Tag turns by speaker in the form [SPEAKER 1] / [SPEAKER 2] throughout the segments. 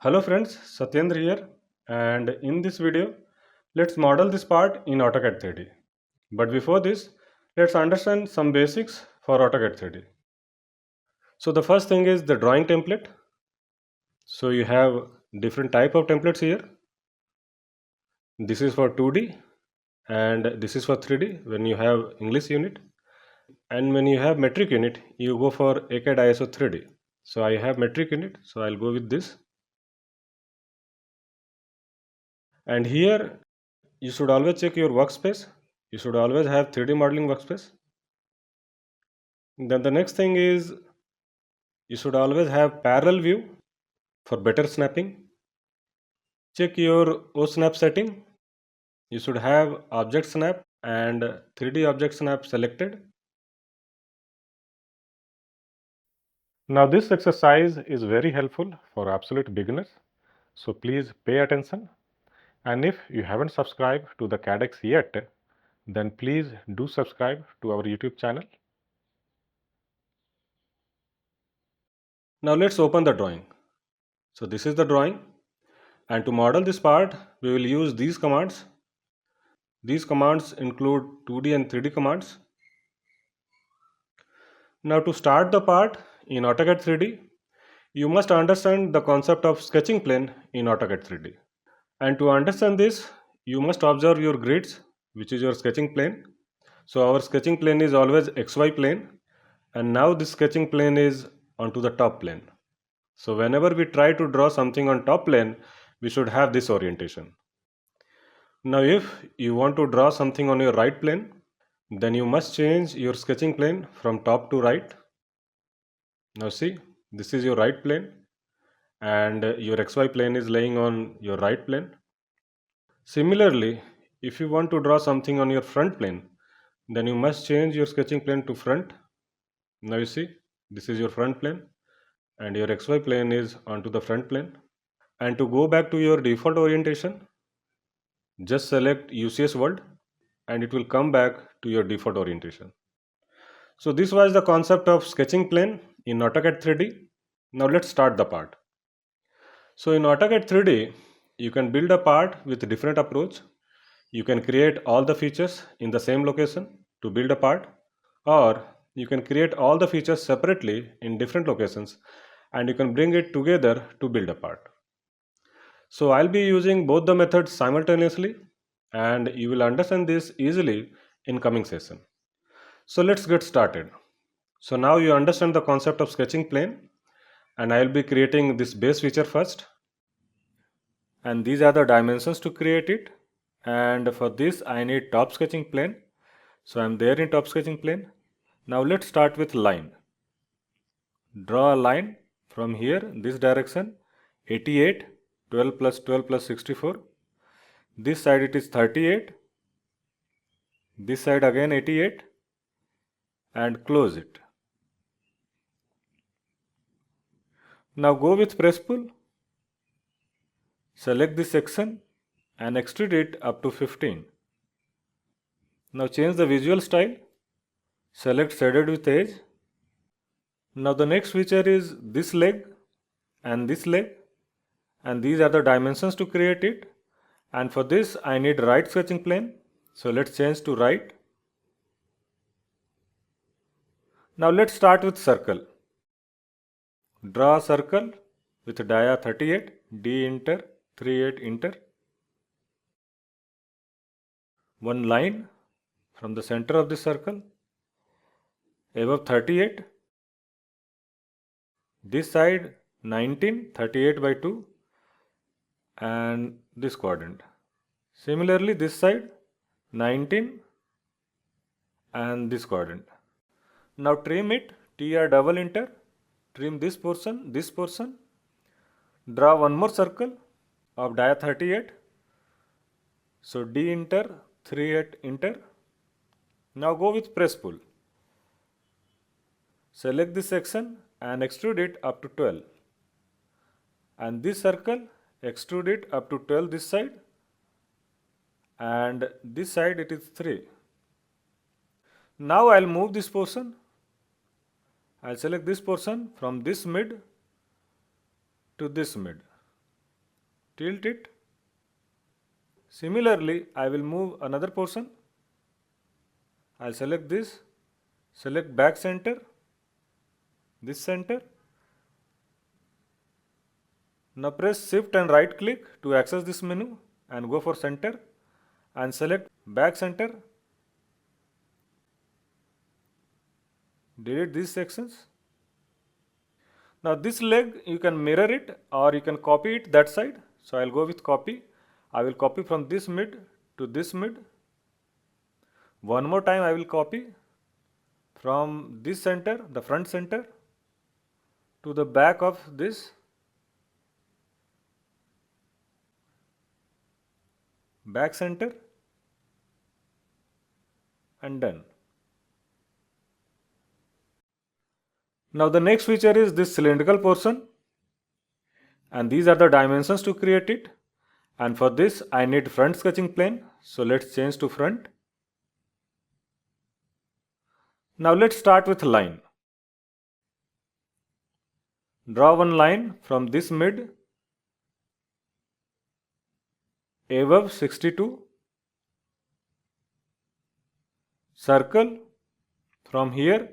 [SPEAKER 1] Hello friends, Satyendra here, and in this video, let's model this part in AutoCAD 3D. But before this, let's understand some basics for AutoCAD 3D. So the first thing is the drawing template. So you have different type of templates here. This is for 2D and this is for 3D when you have English unit. And when you have metric unit, you go for AutoCAD ISO 3D. So I have metric unit, so I'll go with this. And here you should always check your workspace. You should always have 3D modeling workspace. Then the next thing is you should always have parallel view for better snapping. Check your OSnap setting. You should have object snap and 3D object snap selected. Now this exercise is very helpful for absolute beginners. So please pay attention. And if you haven't subscribed to the CADx yet, then please do subscribe to our YouTube channel. Now let's open the drawing. So this is the drawing, and to model this part we will use these commands. These commands include 2D and 3D commands. Now to start the part in AutoCAD 3D, you must understand the concept of sketching plane in AutoCAD 3D. And to understand this, you must observe your grids, which is your sketching plane. So our sketching plane is always XY plane, and now this sketching plane is onto the top plane. So whenever we try to draw something on top plane, we should have this orientation. Now if you want to draw something on your right plane, then you must change your sketching plane from top to right. Now see, this is your right plane and your XY plane is laying on your right plane. Similarly, if you want to draw something on your front plane, then you must change your sketching plane to front. Now you see, this is your front plane and your XY plane is onto the front plane. And to go back to your default orientation, just select UCS world and it will come back to your default orientation. So this was the concept of sketching plane in AutoCAD 3D. Now let's start the part. So in AutoCAD 3D, you can build a part with a different approach. You can create all the features in the same location to build a part, or you can create all the features separately in different locations and you can bring it together to build a part. So I'll be using both the methods simultaneously and you will understand this easily in coming session. So let's get started. So now you understand the concept of sketching plane, and I'll be creating this base feature first. And these are the dimensions to create it. And for this I need top sketching plane. So I'm there in top sketching plane. Now let's start with line. Draw a line from here, this direction, 88, 12 plus 12 plus 64. This side it is 38. This side again 88 and close it. Now go with press pull. Select this section and extrude it up to 15. Now change the visual style. Select shaded with edge. Now the next feature is this leg and this leg, and these are the dimensions to create it. And for this I need right sketching plane. So let's change to right. Now let's start with circle. Draw a circle with dia 38, D enter, 38 enter. One line from the center of the circle above 38. This side 19, 38 by 2 and this quadrant. Similarly this side 19 and this quadrant. Now trim it, TR double enter, trim this portion, draw one more circle of dia 38. So D enter, 38 enter. Now go with press pull. Select this section and extrude it up to 12. And this circle, extrude it up to 12 this side. And this side it is 3. Now I'll move this portion. I'll select this portion from this mid to this mid. tilt it. Similarly, I will move another portion. I'll select this, select back center, this center. Now press shift and right click to access this menu and go for center and select back center. Delete these sections. Now this leg you can mirror it or you can copy it that side. So I'll go with copy. I will copy from this mid to this mid. One more time I will copy from this center, the front center, to the back of this. Back center and done. Now the next feature is this cylindrical portion, and these are the dimensions to create it. And for this I need front sketching plane, so let's change to front. Now let's start with line. Draw one line from this mid above 62, circle from here,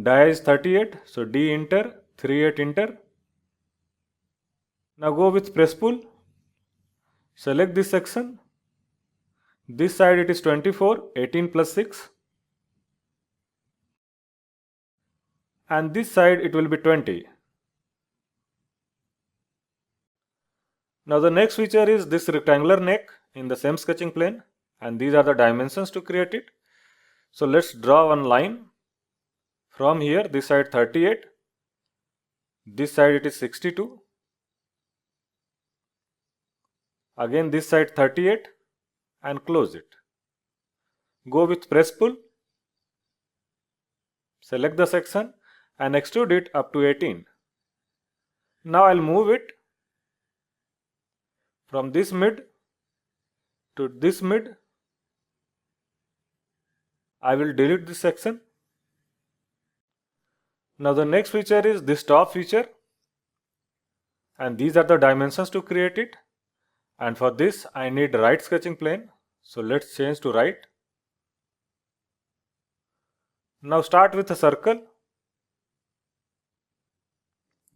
[SPEAKER 1] dia is 38, so D enter, 38 enter. Now go with press pull, select this section, this side it is 24, 18 plus 6, and this side it will be 20. Now the next feature is this rectangular neck in the same sketching plane, and these are the dimensions to create it. So let's draw one line from here, this side 38, this side it is 62, again this side 38 and close it. Go with press pull, select the section and extrude it up to 18. Now I'll move it from this mid to this mid. I will delete this section. Now the next feature is this top feature, and these are the dimensions to create it. And for this I need right sketching plane, so let's change to right. Now start with a circle.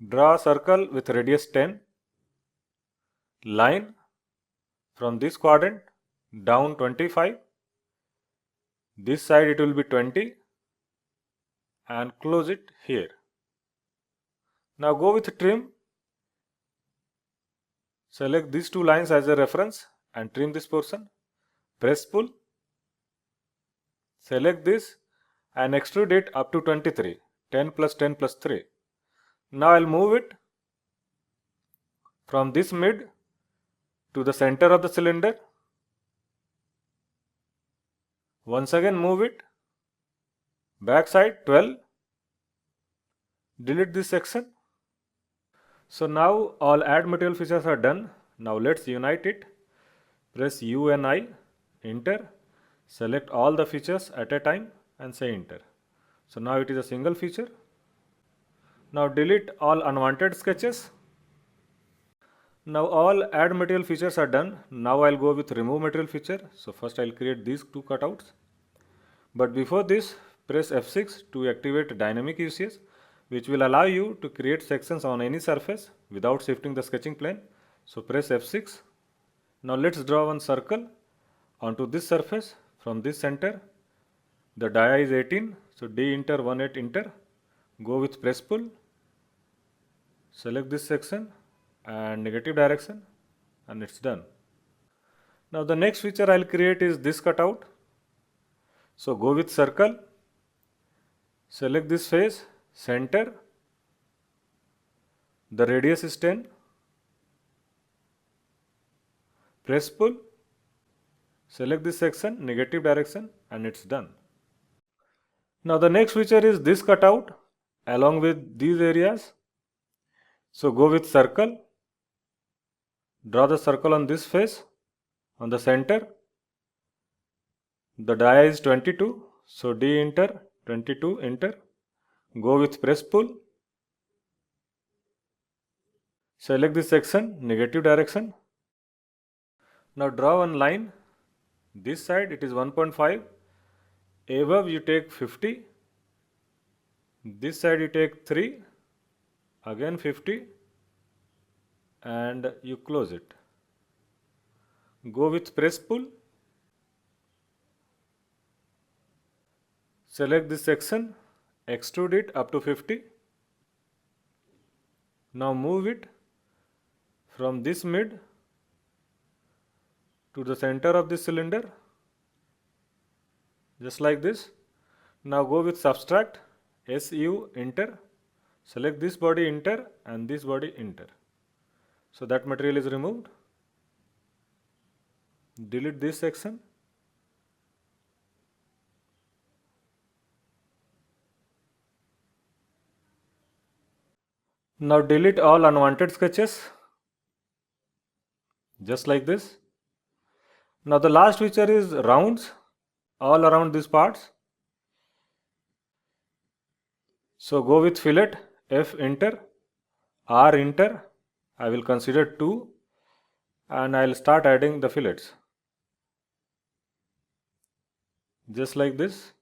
[SPEAKER 1] Draw a circle with radius 10. Line from this quadrant down 25. This side it will be 20 and close it here. Now go with trim. Select these two lines as a reference and trim this portion. Press pull. Select this and extrude it up to 23. 10 plus 10 plus 3. Now I'll move it from this mid to the center of the cylinder. Once again move it. Back side 12. Delete this section. So now all add material features are done. Now let's unite it. Press U and I, enter. Select all the features at a time and say enter. So now it is a single feature. Now delete all unwanted sketches. Now all add material features are done. Now I'll go with remove material feature. So first I'll create these two cutouts. But before this, press F6 to activate dynamic UCS, which will allow you to create sections on any surface without shifting the sketching plane. So press F6. Now let's draw one circle onto this surface from this center. The dia is 18, so D enter, 18 enter. Go with press pull. Select this section and negative direction, and it's done. Now the next feature I'll create is this cutout. So go with circle, select this face, center, the radius is 10, press pull, select this section, negative direction, and it's done. Now the next feature is this cutout along with these areas. So go with circle, draw the circle on this face, on the center. The dia is 22, so D enter, 22 enter. Go with press pull. Select this section, negative direction, Now draw one line. This side it is 1.5. Above you take 50. This side you take 3. Again 50. And you close it. Go with press pull. Select this section. Extrude it up to 50. Now move it from this mid to the center of this cylinder, just like this. Now go with subtract, SU, enter. Select this body, enter, and this body, enter. So that material is removed. Delete this section. Now delete all unwanted sketches, just like this. Now the last feature is rounds all around these parts. So go with fillet, F, enter, R, enter. I will consider 2 and I will start adding the fillets, just like this.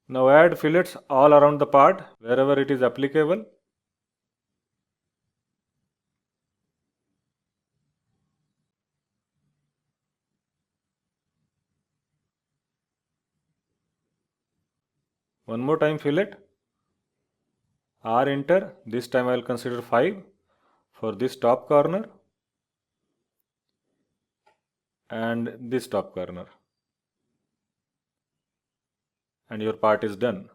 [SPEAKER 1] Now add fillets all around the part wherever it is applicable. One more time fillet, R, enter. This time I will consider 5 for this top corner and this top corner, and your part is done.